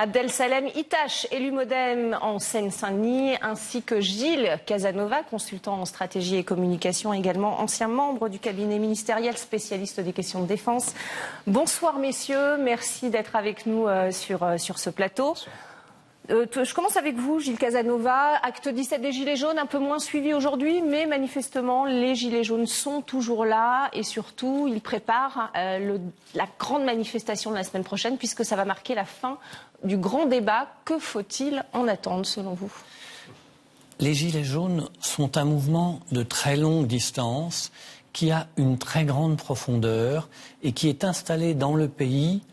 Abdel-Salem Itache, élu MODEM en Seine-Saint-Denis, ainsi que Gilles Casanova, consultant en stratégie et communication, également ancien membre du cabinet ministériel spécialiste des questions de défense. Bonsoir messieurs, merci d'être avec nous sur ce plateau. Je commence avec vous, Gilles Casanova. Acte 17 des Gilets jaunes, un peu moins suivi aujourd'hui, mais manifestement, les Gilets jaunes sont toujours là et surtout, ils préparent la grande manifestation de la semaine prochaine puisque ça va marquer la fin du grand débat. Que faut-il en attendre, selon vous ? Les Gilets jaunes sont un mouvement de très longue distance qui a une très grande profondeur et qui est installé dans le pays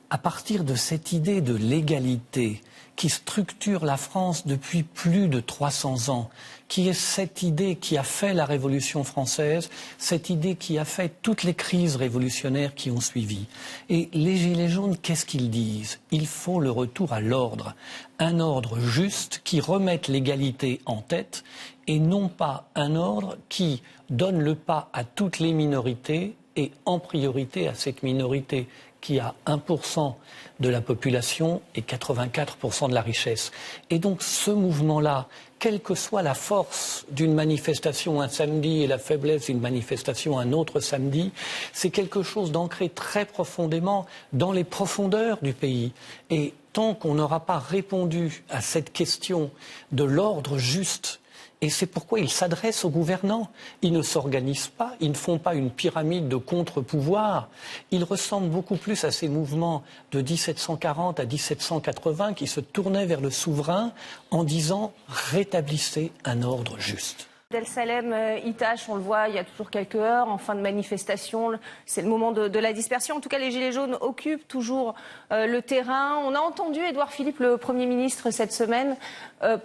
à partir de cette idée de l'égalité qui structure la France depuis plus de 300 ans, qui est cette idée qui a fait la Révolution française, cette idée qui a fait toutes les crises révolutionnaires qui ont suivi. Et les Gilets jaunes, qu'est-ce qu'ils disent ? Il faut le retour à l'ordre, un ordre juste qui remette l'égalité en tête et non pas un ordre qui donne le pas à toutes les minorités et en priorité à cette minorité qui a 1% de la population et 84% de la richesse. Et donc ce mouvement-là, quelle que soit la force d'une manifestation un samedi et la faiblesse d'une manifestation un autre samedi, c'est quelque chose d'ancré très profondément dans les profondeurs du pays. Et tant qu'on n'aura pas répondu à cette question de l'ordre juste, et c'est pourquoi ils s'adressent aux gouvernants. Ils ne s'organisent pas, ils ne font pas une pyramide de contre-pouvoir. Ils ressemblent beaucoup plus à ces mouvements de 1740 à 1780 qui se tournaient vers le souverain en disant « rétablissez un ordre juste ». Abdel-Salem Itache, on le voit, il y a toujours quelques heures, en fin de manifestation, c'est le moment de la dispersion. En tout cas, les Gilets jaunes occupent toujours le terrain. On a entendu Édouard Philippe, le Premier ministre, cette semaine,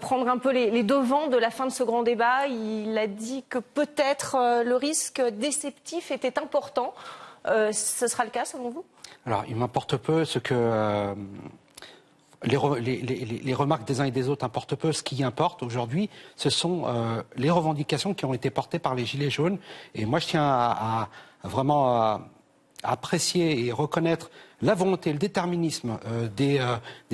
prendre un peu les devants de la fin de ce grand débat. Il a dit que peut-être le risque déceptif était important. Ce sera le cas, selon vous ? Alors, il m'importe peu ce que... Les remarques des uns et des autres importent peu. Ce qui importe aujourd'hui, ce sont les revendications qui ont été portées par les Gilets jaunes. Et moi, je tiens à vraiment apprécier et reconnaître la volonté, le déterminisme des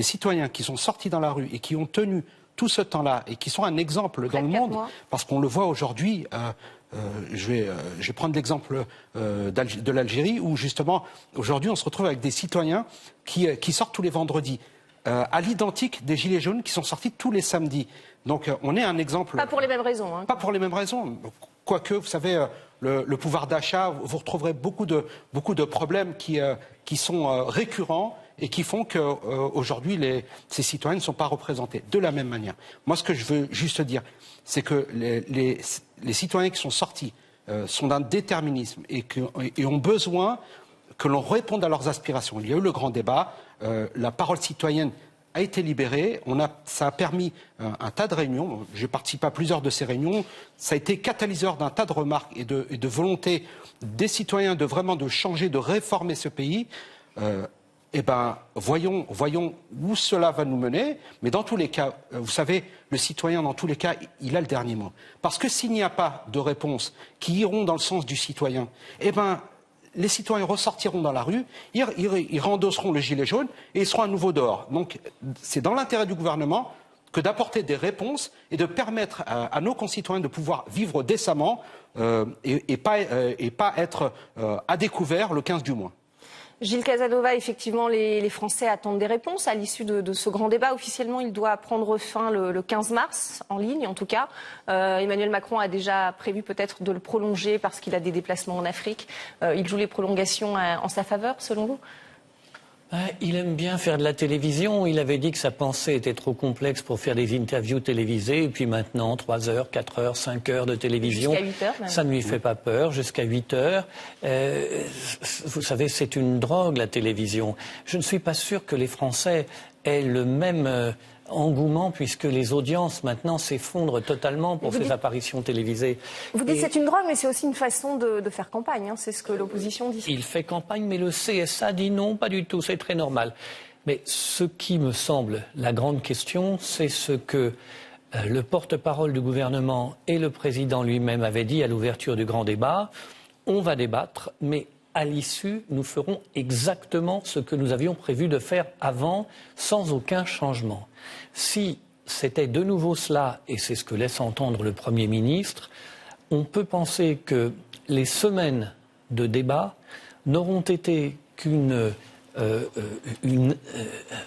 citoyens qui sont sortis dans la rue et qui ont tenu tout ce temps-là et qui sont un exemple dans le monde. Parce qu'on le voit aujourd'hui... je vais prendre l'exemple de l'Algérie où justement aujourd'hui on se retrouve avec des citoyens qui sortent tous les vendredis. À l'identique des Gilets jaunes qui sont sortis tous les samedis. Donc on est un exemple... Pas pour les mêmes raisons. Hein. Pas pour les mêmes raisons. Quoique, vous savez, le pouvoir d'achat, vous retrouverez beaucoup de problèmes qui sont récurrents et qui font qu'aujourd'hui, ces citoyens ne sont pas représentés. De la même manière. Moi, ce que je veux juste dire, c'est que les citoyens qui sont sortis sont d'un déterminisme et ont besoin que l'on réponde à leurs aspirations. Il y a eu le grand débat, la parole citoyenne a été libérée, ça a permis un tas de réunions, j'ai participé à plusieurs de ces réunions, ça a été catalyseur d'un tas de remarques et de volonté des citoyens de changer, de réformer ce pays. Voyons où cela va nous mener, mais dans tous les cas, vous savez, le citoyen, dans tous les cas, il a le dernier mot. Parce que s'il n'y a pas de réponses qui iront dans le sens du citoyen, les citoyens ressortiront dans la rue, ils rendosseront le gilet jaune et ils seront à nouveau dehors. Donc c'est dans l'intérêt du gouvernement que d'apporter des réponses et de permettre à nos concitoyens de pouvoir vivre décemment et pas être à découvert le 15 du mois. Gilles Casanova, effectivement, les Français attendent des réponses à l'issue de ce grand débat. Officiellement, il doit prendre fin le 15 mars, en ligne en tout cas. Emmanuel Macron a déjà prévu peut-être de le prolonger parce qu'il a des déplacements en Afrique. Il joue les prolongations en sa faveur, selon vous ? Il aime bien faire de la télévision. Il avait dit que sa pensée était trop complexe pour faire des interviews télévisées. Et puis maintenant, 3 heures, 4 heures, 5 heures de télévision. Jusqu'à 8 heures, même. Ça ne lui fait pas peur, jusqu'à 8 heures. Vous savez, c'est une drogue, la télévision. Je ne suis pas sûr que les Français aient le même engouement puisque les audiences maintenant s'effondrent totalement pour ces apparitions télévisées. Vous dites que c'est une drogue, mais c'est aussi une façon de faire campagne. Hein. C'est ce que l'opposition dit. Il fait campagne, mais le CSA dit non, pas du tout, c'est très normal. Mais ce qui me semble la grande question, c'est ce que le porte-parole du gouvernement et le président lui-même avaient dit à l'ouverture du grand débat. On va débattre, mais à l'issue, nous ferons exactement ce que nous avions prévu de faire avant, sans aucun changement. Si c'était de nouveau cela, et c'est ce que laisse entendre le Premier ministre, on peut penser que les semaines de débat n'auront été un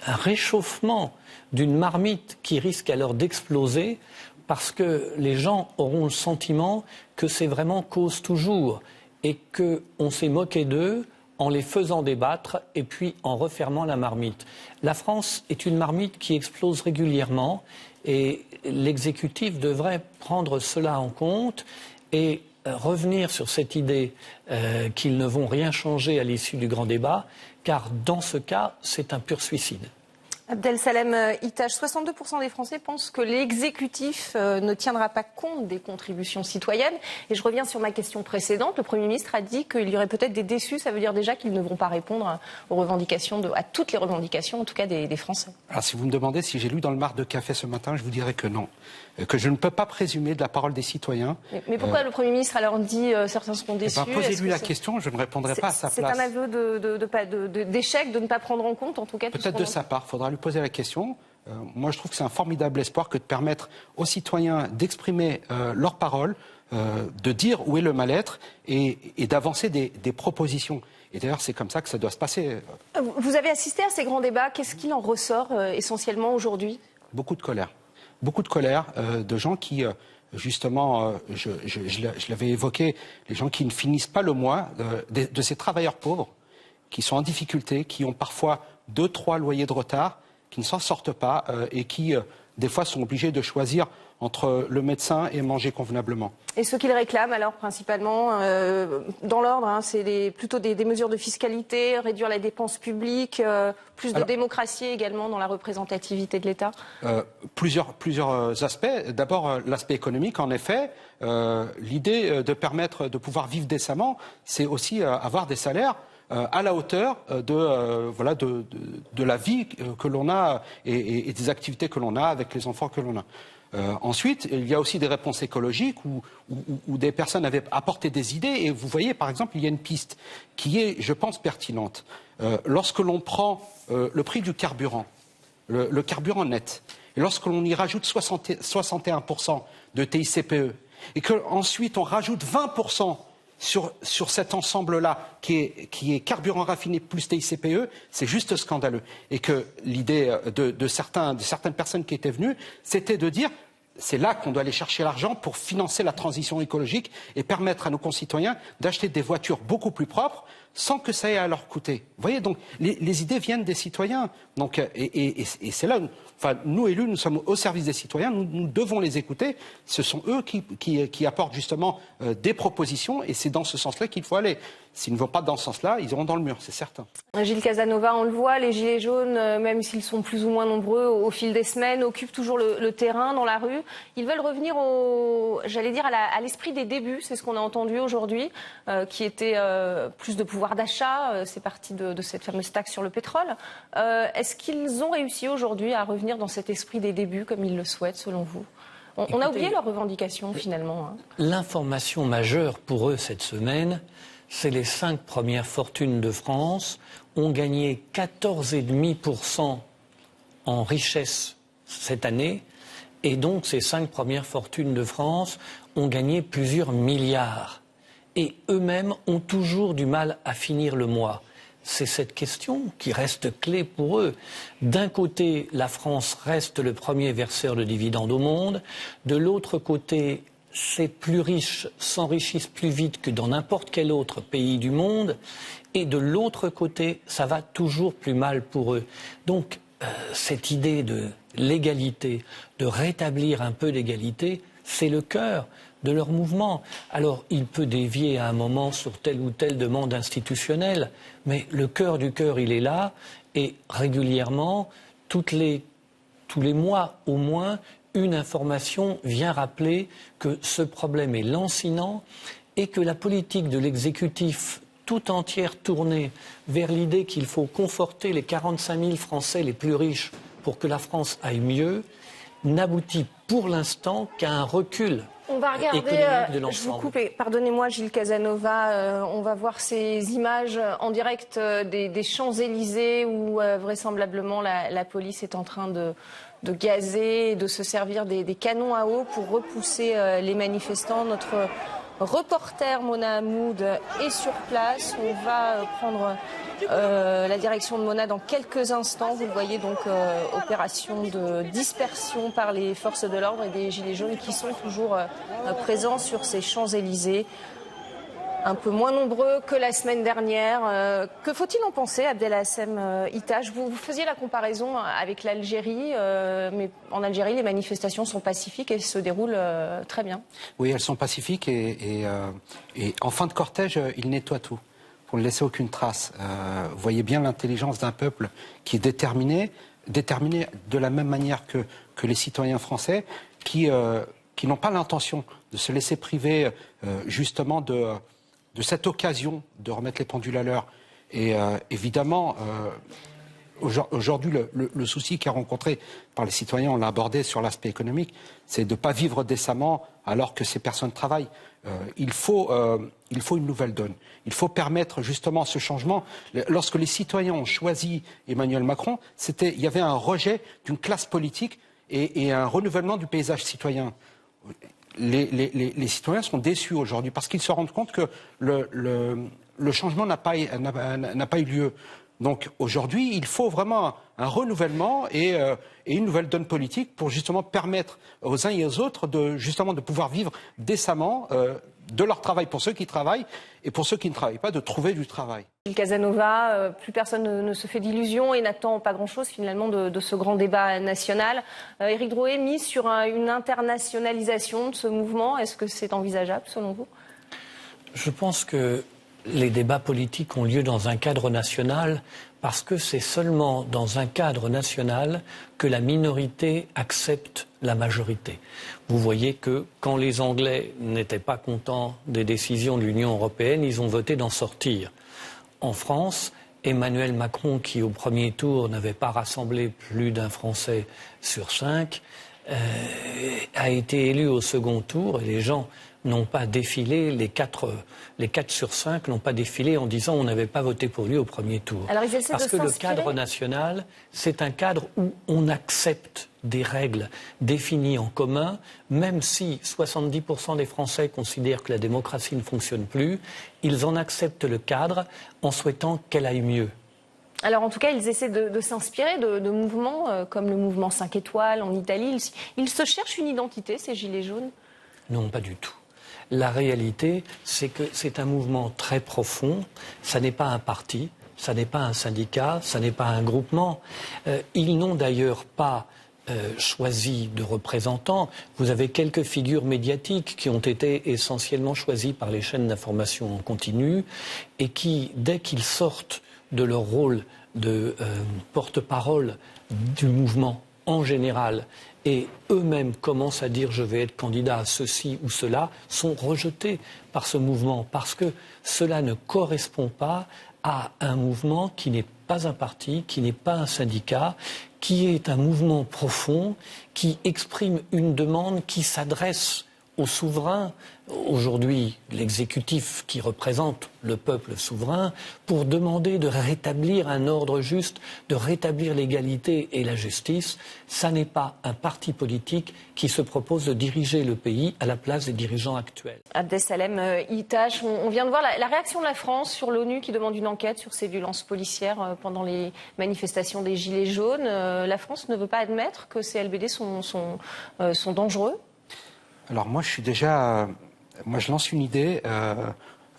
réchauffement d'une marmite qui risque alors d'exploser parce que les gens auront le sentiment que c'est vraiment cause toujours et qu'on s'est moqué d'eux en les faisant débattre et puis en refermant la marmite. La France est une marmite qui explose régulièrement et l'exécutif devrait prendre cela en compte et revenir sur cette idée qu'ils ne vont rien changer à l'issue du grand débat, car dans ce cas, c'est un pur suicide. Abdel-Salem Itache, 62% des Français pensent que l'exécutif ne tiendra pas compte des contributions citoyennes. Et je reviens sur ma question précédente. Le Premier ministre a dit qu'il y aurait peut-être des déçus. Ça veut dire déjà qu'ils ne vont pas répondre aux revendications, à toutes les revendications, en tout cas des Français. Alors si vous me demandez si j'ai lu dans le Marc de Café ce matin, je vous dirais que non. Que je ne peux pas présumer de la parole des citoyens. Mais pourquoi le Premier ministre alors dit certains seront déçus? Posez-lui la question, je ne répondrai pas à sa place. C'est un aveu d'échec, de ne pas prendre en compte, en tout cas. Peut-être de sa part, il faudra lui poser la question. Moi, je trouve que c'est un formidable espoir que de permettre aux citoyens d'exprimer leurs paroles, de dire où est le mal-être et d'avancer des propositions. Et d'ailleurs, c'est comme ça que ça doit se passer. Vous avez assisté à ces grands débats. Qu'est-ce qu'il en ressort essentiellement aujourd'hui? Beaucoup de colère. Beaucoup de colère de gens qui, justement, je l'avais évoqué, les gens qui ne finissent pas le mois, de ces travailleurs pauvres qui sont en difficulté, qui ont parfois 2-3 loyers de retard, qui ne s'en sortent pas et qui, des fois, sont obligés de choisir entre le médecin et manger convenablement. Et ce qu'ils réclament, alors, principalement, dans l'ordre, c'est plutôt des mesures de fiscalité, réduire la dépense publique, plus de démocratie également dans la représentativité de l'État? Plusieurs aspects. D'abord, l'aspect économique, en effet. L'idée de permettre de pouvoir vivre décemment, c'est aussi avoir des salaires à la hauteur de la vie que l'on a et des activités que l'on a avec les enfants que l'on a. Ensuite, il y a aussi des réponses écologiques où des personnes avaient apporté des idées. Et vous voyez, par exemple, il y a une piste qui est, je pense, pertinente. Lorsque l'on prend le prix du carburant, le carburant net, et lorsque l'on y rajoute 61% de TICPE, et qu'ensuite on rajoute 20% sur cet ensemble-là qui est carburant raffiné plus TICPE, c'est juste scandaleux. Et que l'idée de certaines personnes qui étaient venues, c'était de dire c'est là qu'on doit aller chercher l'argent pour financer la transition écologique et permettre à nos concitoyens d'acheter des voitures beaucoup plus propres sans que ça ait à leur coûter. Vous voyez, donc les idées viennent des citoyens. Donc, et c'est là, nous élus, nous sommes au service des citoyens, nous devons les écouter. Ce sont eux qui apportent justement des propositions et c'est dans ce sens-là qu'il faut aller. S'ils ne vont pas dans ce sens-là, ils iront dans le mur, c'est certain. Gilles Casanova, on le voit, les Gilets jaunes, même s'ils sont plus ou moins nombreux au fil des semaines, occupent toujours le terrain dans la rue. Ils veulent revenir à l'esprit des débuts, c'est ce qu'on a entendu aujourd'hui, qui était plus de pouvoir d'achat, c'est parti de cette fameuse taxe sur le pétrole. Est-ce qu'ils ont réussi aujourd'hui à revenir dans cet esprit des débuts comme ils le souhaitent, selon vous? On a oublié leurs revendications, finalement. L'information majeure pour eux cette semaine, c'est les 5 premières fortunes de France ont gagné 14,5% en richesse cette année. Et donc, ces 5 premières fortunes de France ont gagné plusieurs milliards. Et eux-mêmes ont toujours du mal à finir le mois. C'est cette question qui reste clé pour eux. D'un côté, la France reste le premier verseur de dividendes au monde. De l'autre côté, ces plus riches s'enrichissent plus vite que dans n'importe quel autre pays du monde. Et de l'autre côté, ça va toujours plus mal pour eux. Donc, cette idée de l'égalité, de rétablir un peu d'égalité, c'est le cœur de leur mouvement. Alors, il peut dévier à un moment sur telle ou telle demande institutionnelle, mais le cœur du cœur, il est là. Et régulièrement, tous les mois au moins, une information vient rappeler que ce problème est lancinant et que la politique de l'exécutif tout entière tournée vers l'idée qu'il faut conforter les 45 000 Français les plus riches pour que la France aille mieux n'aboutit pour l'instant qu'à un recul. On va regarder, je vous coupe, et pardonnez-moi Gilles Casanova, on va voir ces images en direct des Champs-Élysées où vraisemblablement la police est en train de gazer et de se servir des canons à eau pour repousser les manifestants. Notre reporter Mona Hamoud est sur place. On va prendre la direction de Mona dans quelques instants. Vous le voyez donc, opération de dispersion par les forces de l'ordre et des Gilets jaunes qui sont toujours présents sur ces Champs-Élysées. Un peu moins nombreux que la semaine dernière. Que faut-il en penser, Abdelassem Itache? Vous faisiez la comparaison avec l'Algérie, mais en Algérie, les manifestations sont pacifiques et se déroulent très bien. Oui, elles sont pacifiques et en fin de cortège, ils nettoient tout pour ne laisser aucune trace. Vous voyez bien l'intelligence d'un peuple qui est déterminé de la même manière que les citoyens français, qui n'ont pas l'intention de se laisser priver justement de cette occasion de remettre les pendules à l'heure. Et évidemment, aujourd'hui, le souci qui est rencontré par les citoyens, on l'a abordé sur l'aspect économique, c'est de ne pas vivre décemment alors que ces personnes travaillent. Il faut une nouvelle donne. Il faut permettre justement ce changement. Lorsque les citoyens ont choisi Emmanuel Macron, il y avait un rejet d'une classe politique et un renouvellement du paysage citoyen. Les citoyens sont déçus aujourd'hui parce qu'ils se rendent compte que le changement n'a pas eu lieu. Donc aujourd'hui, il faut vraiment un renouvellement et une nouvelle donne politique pour justement permettre aux uns et aux autres de pouvoir vivre décemment de leur travail pour ceux qui travaillent et pour ceux qui ne travaillent pas de trouver du travail. Casanova, plus personne ne se fait d'illusions et n'attend pas grand-chose finalement de ce grand débat national. Éric Drouet mise sur une internationalisation de ce mouvement. Est-ce que c'est envisageable selon vous? Je pense que les débats politiques ont lieu dans un cadre national parce que c'est seulement dans un cadre national que la minorité accepte la majorité. Vous voyez que quand les Anglais n'étaient pas contents des décisions de l'Union européenne, ils ont voté d'en sortir. En France, Emmanuel Macron, qui au premier tour n'avait pas rassemblé plus d'un Français sur 5, a été élu au second tour et les gens n'ont pas défilé, les 4 sur 5 n'ont pas défilé en disant on n'avait pas voté pour lui au premier tour. Alors, ils essaient parce que le cadre national, c'est un cadre où on accepte des règles définies en commun, même si 70% des Français considèrent que la démocratie ne fonctionne plus, ils en acceptent le cadre en souhaitant qu'elle aille mieux. Alors en tout cas, ils essaient de s'inspirer de mouvements comme le mouvement 5 étoiles en Italie. Ils se cherchent une identité, ces Gilets jaunes? Non, pas du tout. La réalité, c'est que c'est un mouvement très profond. Ça n'est pas un parti, ça n'est pas un syndicat, ça n'est pas un groupement. Ils n'ont d'ailleurs pas choisi de représentants. Vous avez quelques figures médiatiques qui ont été essentiellement choisies par les chaînes d'information en continu et qui, dès qu'ils sortent de leur rôle de porte-parole du mouvement en général et eux-mêmes commencent à dire je vais être candidat à ceci ou cela, sont rejetés par ce mouvement parce que cela ne correspond pas à un mouvement qui n'est pas un parti, qui n'est pas un syndicat, qui est un mouvement profond, qui exprime une demande qui s'adresse aux souverains, aujourd'hui l'exécutif qui représente le peuple souverain, pour demander de rétablir un ordre juste, de rétablir l'égalité et la justice. Ça n'est pas un parti politique qui se propose de diriger le pays à la place des dirigeants actuels. Abdessalem Itache, on vient de voir la réaction de la France sur l'ONU qui demande une enquête sur ces violences policières pendant les manifestations des Gilets jaunes. La France ne veut pas admettre que ces LBD sont dangereux? Alors moi, je lance une idée,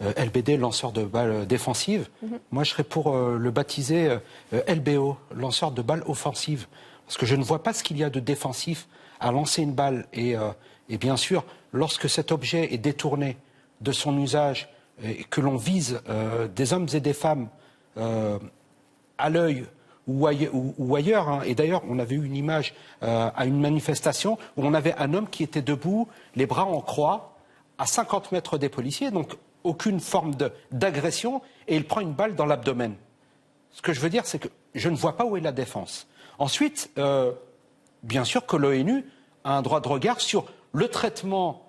LBD, lanceur de balles défensives. Moi, je serais pour le baptiser LBO, lanceur de balles offensives. Parce que je ne vois pas ce qu'il y a de défensif à lancer une balle. Et bien sûr, lorsque cet objet est détourné de son usage et que l'on vise des hommes et des femmes à l'œil, ou ailleurs. Hein. Et d'ailleurs, on avait eu une image à une manifestation où on avait un homme qui était debout, les bras en croix, à 50 mètres des policiers, donc aucune forme d'agression, et il prend une balle dans l'abdomen. Ce que je veux dire, c'est que je ne vois pas où est la défense. Ensuite, bien sûr que l'ONU a un droit de regard sur le traitement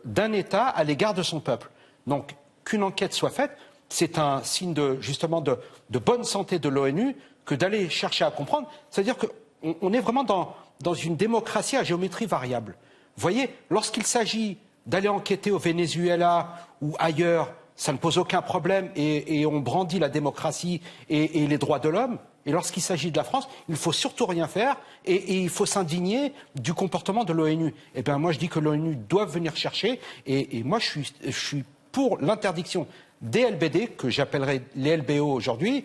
d'un État à l'égard de son peuple. Donc, qu'une enquête soit faite, c'est un signe justement de bonne santé de l'ONU que d'aller chercher à comprendre. C'est-à-dire qu'on est vraiment dans une démocratie à géométrie variable. Vous voyez, lorsqu'il s'agit d'aller enquêter au Venezuela ou ailleurs, ça ne pose aucun problème et on brandit la démocratie et les droits de l'homme. Et lorsqu'il s'agit de la France, il ne faut surtout rien faire et il faut s'indigner du comportement de l'ONU. Eh bien, moi, je dis que l'ONU doit venir chercher et moi, je suis pour l'interdiction des LBD, que j'appellerai les LBO aujourd'hui,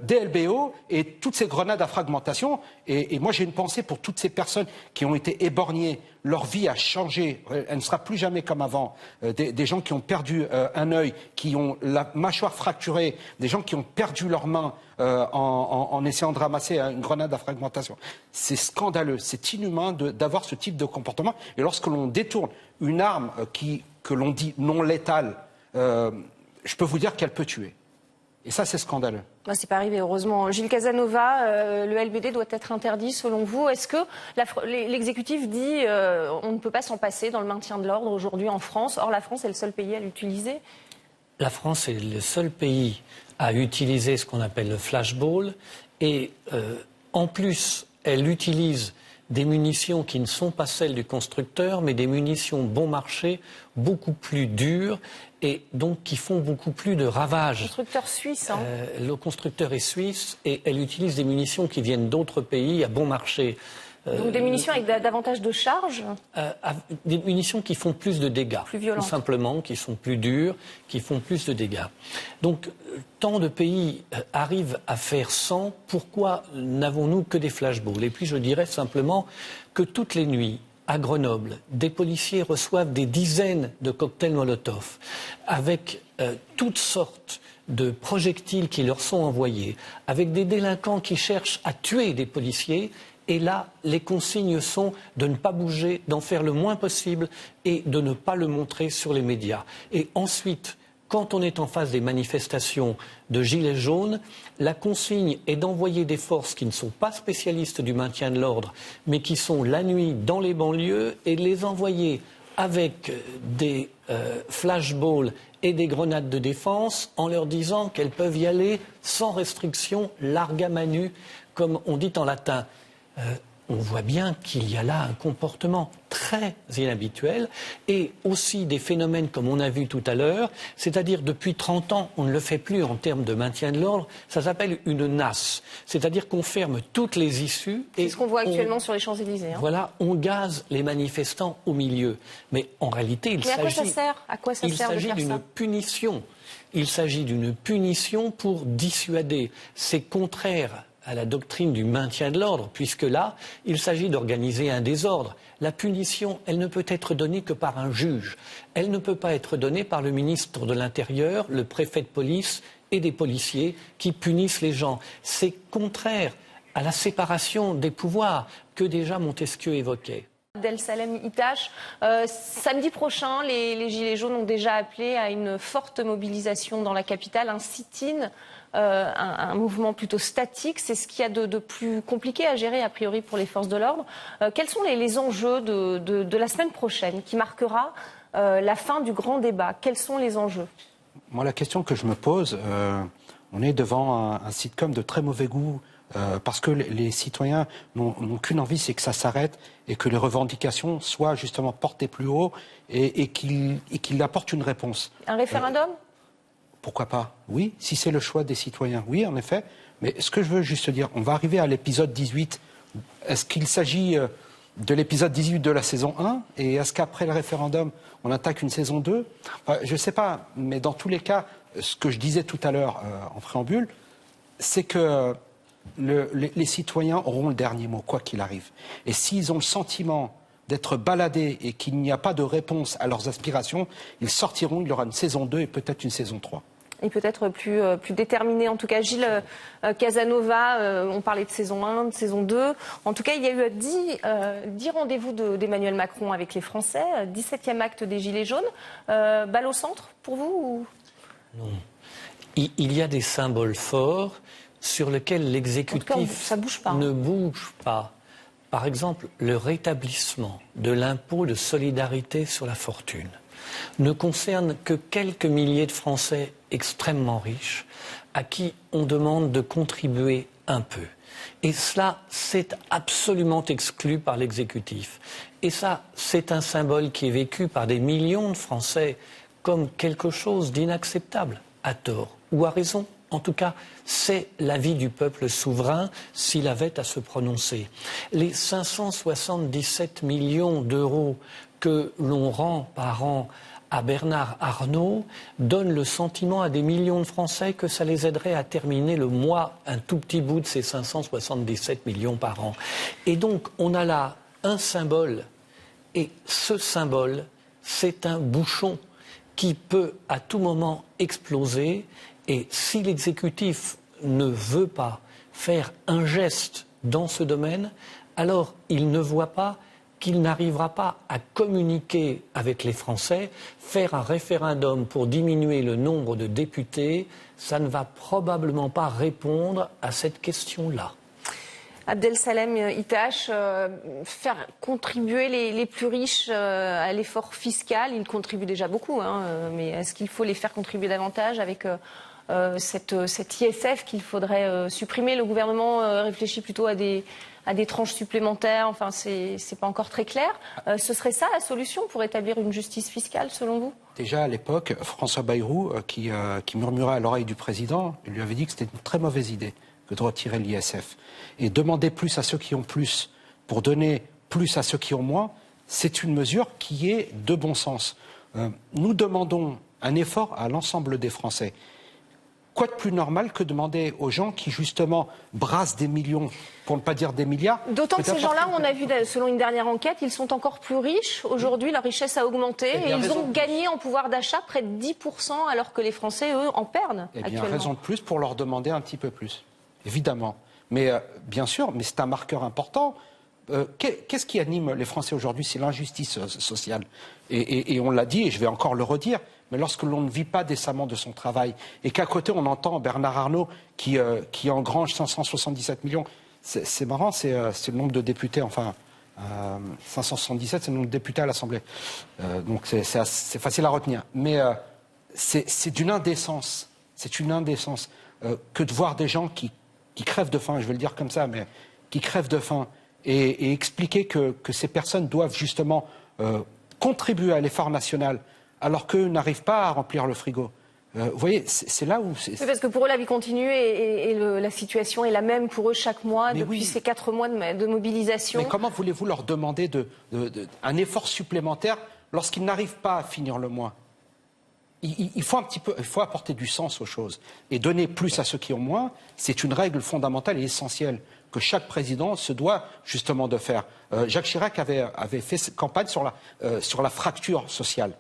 des LBO et toutes ces grenades à fragmentation. Et moi, j'ai une pensée pour toutes ces personnes qui ont été éborgnées. Leur vie a changé. Elle ne sera plus jamais comme avant. Des gens qui ont perdu un œil, qui ont la mâchoire fracturée, des gens qui ont perdu leurs mains en essayant de ramasser une grenade à fragmentation. C'est scandaleux, c'est inhumain d'avoir ce type de comportement. Et lorsque l'on détourne une arme que l'on dit non létale, je peux vous dire qu'elle peut tuer. Et ça, c'est scandaleux. C'est pas arrivé, heureusement. Gilles Casanova, le LBD doit être interdit selon vous. Est-ce que l'exécutif dit on ne peut pas s'en passer dans le maintien de l'ordre aujourd'hui en France? Or, la France est le seul pays à l'utiliser. La France est le seul pays à utiliser ce qu'on appelle le flashball. Et en plus, elle utilise des munitions qui ne sont pas celles du constructeur, mais des munitions bon marché, beaucoup plus dures et donc qui font beaucoup plus de ravages. Le constructeur suisse, hein. Le constructeur est suisse et elle utilise des munitions qui viennent d'autres pays à bon marché. Donc des munitions avec davantage de charge? Des munitions qui font plus de dégâts, plus violentes. tout simplement, qui sont plus dures, qui font plus de dégâts. Donc, tant de pays arrivent à faire sans, pourquoi n'avons-nous que des flashballs? Et puis je dirais simplement que toutes les nuits, à Grenoble, des policiers reçoivent des dizaines de cocktails Molotov, avec toutes sortes de projectiles qui leur sont envoyés, avec des délinquants qui cherchent à tuer des policiers. Et là, les consignes sont de ne pas bouger, d'en faire le moins possible et de ne pas le montrer sur les médias. Et ensuite, quand on est en face des manifestations de gilets jaunes, la consigne est d'envoyer des forces qui ne sont pas spécialistes du maintien de l'ordre, mais qui sont la nuit dans les banlieues et de les envoyer avec des flashballs et des grenades de défense en leur disant qu'elles peuvent y aller sans restriction, larga manu, comme on dit en latin. On voit bien qu'il y a là un comportement très inhabituel et aussi des phénomènes comme on a vu tout à l'heure, c'est-à-dire depuis 30 ans, on ne le fait plus en termes de maintien de l'ordre, ça s'appelle une nasse, c'est-à-dire qu'on ferme toutes les issues. C'est ce qu'on voit actuellement sur les Champs-Élysées. Voilà, on gaze les manifestants au milieu. Mais en réalité, il s'agit d'une punition. Il s'agit d'une punition pour dissuader. C'est contraire à la doctrine du maintien de l'ordre, puisque là, il s'agit d'organiser un désordre. La punition, elle ne peut être donnée que par un juge. Elle ne peut pas être donnée par le ministre de l'Intérieur, le préfet de police et des policiers qui punissent les gens. C'est contraire à la séparation des pouvoirs que déjà Montesquieu évoquait. Abdel-Salem Itache, samedi prochain, les Gilets jaunes ont déjà appelé à une forte mobilisation dans la capitale, un sit-in, un mouvement plutôt statique. C'est ce qu'il y a de plus compliqué à gérer a priori pour les forces de l'ordre. Quels sont les enjeux de la semaine prochaine qui marquera la fin du grand débat? Quels sont les enjeux? Moi, la question que je me pose, on est devant un sitcom de très mauvais goût. Parce que les citoyens n'ont qu'une envie, c'est que ça s'arrête et que les revendications soient justement portées plus haut et qu'ils apportent une réponse. Un référendum? Pourquoi pas? Oui, si c'est le choix des citoyens. Oui, en effet. Mais ce que je veux juste dire, on va arriver à l'épisode 18. Est-ce qu'il s'agit de l'épisode 18 de la saison 1 et est-ce qu'après le référendum, on attaque une saison 2? Je ne sais pas, mais dans tous les cas, ce que je disais tout à l'heure en préambule, c'est que les citoyens auront le dernier mot, quoi qu'il arrive. Et s'ils ont le sentiment d'être baladés et qu'il n'y a pas de réponse à leurs aspirations, ils sortiront, il y aura une saison 2 et peut-être une saison 3. Et peut-être plus déterminé. En tout cas, Gilles Casanova, on parlait de saison 1, de saison 2. En tout cas, il y a eu 10 rendez-vous d'Emmanuel Macron avec les Français, 17e acte des Gilets jaunes. Balle au centre, pour vous ou... Non. Il y a des symboles forts sur lesquels l'exécutif ne bouge pas. Par exemple, le rétablissement de l'impôt de solidarité sur la fortune ne concerne que quelques milliers de Français extrêmement riches à qui on demande de contribuer un peu. Et cela, c'est absolument exclu par l'exécutif. Et ça, c'est un symbole qui est vécu par des millions de Français comme quelque chose d'inacceptable, à tort ou à raison. En tout cas, c'est l'avis du peuple souverain s'il avait à se prononcer. Les 577 millions d'euros que l'on rend par an à Bernard Arnault donnent le sentiment à des millions de Français que ça les aiderait à terminer le mois, un tout petit bout de ces 577 millions par an. Et donc, on a là un symbole, et ce symbole, c'est un bouchon qui peut à tout moment exploser. Et si l'exécutif ne veut pas faire un geste dans ce domaine, alors il ne voit pas qu'il n'arrivera pas à communiquer avec les Français, faire un référendum pour diminuer le nombre de députés, ça ne va probablement pas répondre à cette question-là. Abdel-Salem Ittache, faire contribuer les plus riches à l'effort fiscal, ils contribuent déjà beaucoup, mais est-ce qu'il faut les faire contribuer davantage avec cet ISF qu'il faudrait supprimer? Le gouvernement réfléchit plutôt à des tranches supplémentaires, enfin c'est pas encore très clair. Ce serait ça la solution pour établir une justice fiscale selon vous? Déjà à l'époque, François Bayrou, qui murmurait à l'oreille du président, il lui avait dit que c'était une très mauvaise idée que de retirer l'ISF. Et demander plus à ceux qui ont plus pour donner plus à ceux qui ont moins, c'est une mesure qui est de bon sens. Nous demandons un effort à l'ensemble des Français. Quoi de plus normal que demander aux gens qui, justement, brassent des millions, pour ne pas dire des milliards... D'autant que ces gens-là, on a vu, selon une dernière enquête, ils sont encore plus riches. Aujourd'hui, leur richesse a augmenté et ils ont gagné en pouvoir d'achat près de 10%, alors que les Français, eux, en perdent actuellement. Raison de plus pour leur demander un petit peu plus, évidemment. Mais bien sûr, mais c'est un marqueur important. Qu'est-ce qui anime les Français aujourd'hui? C'est l'injustice sociale. Et on l'a dit, et je vais encore le redire, mais lorsque l'on ne vit pas décemment de son travail, et qu'à côté on entend Bernard Arnault qui engrange 577 millions, c'est marrant, c'est le nombre de députés, enfin, 577, c'est le nombre de députés à l'Assemblée. Donc c'est facile à retenir. Mais c'est d'une indécence, que de voir des gens qui crèvent de faim, je vais le dire comme ça, mais qui crèvent de faim, et expliquer que ces personnes doivent justement contribuer à l'effort national, alors qu'eux n'arrivent pas à remplir le frigo. Vous voyez, c'est là où... Oui, parce que pour eux, la vie continue et la situation est la même pour eux chaque mois, depuis ces 4 mois de mobilisation. Mais comment voulez-vous leur demander un effort supplémentaire lorsqu'ils n'arrivent pas à finir le mois? Il faut apporter du sens aux choses. Et donner plus à ceux qui ont moins, c'est une règle fondamentale et essentielle que chaque président se doit justement de faire. Jacques Chirac avait fait campagne sur la fracture sociale.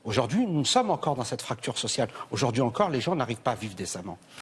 Aujourd'hui, nous sommes encore dans cette fracture sociale. Aujourd'hui encore, les gens n'arrivent pas à vivre décemment.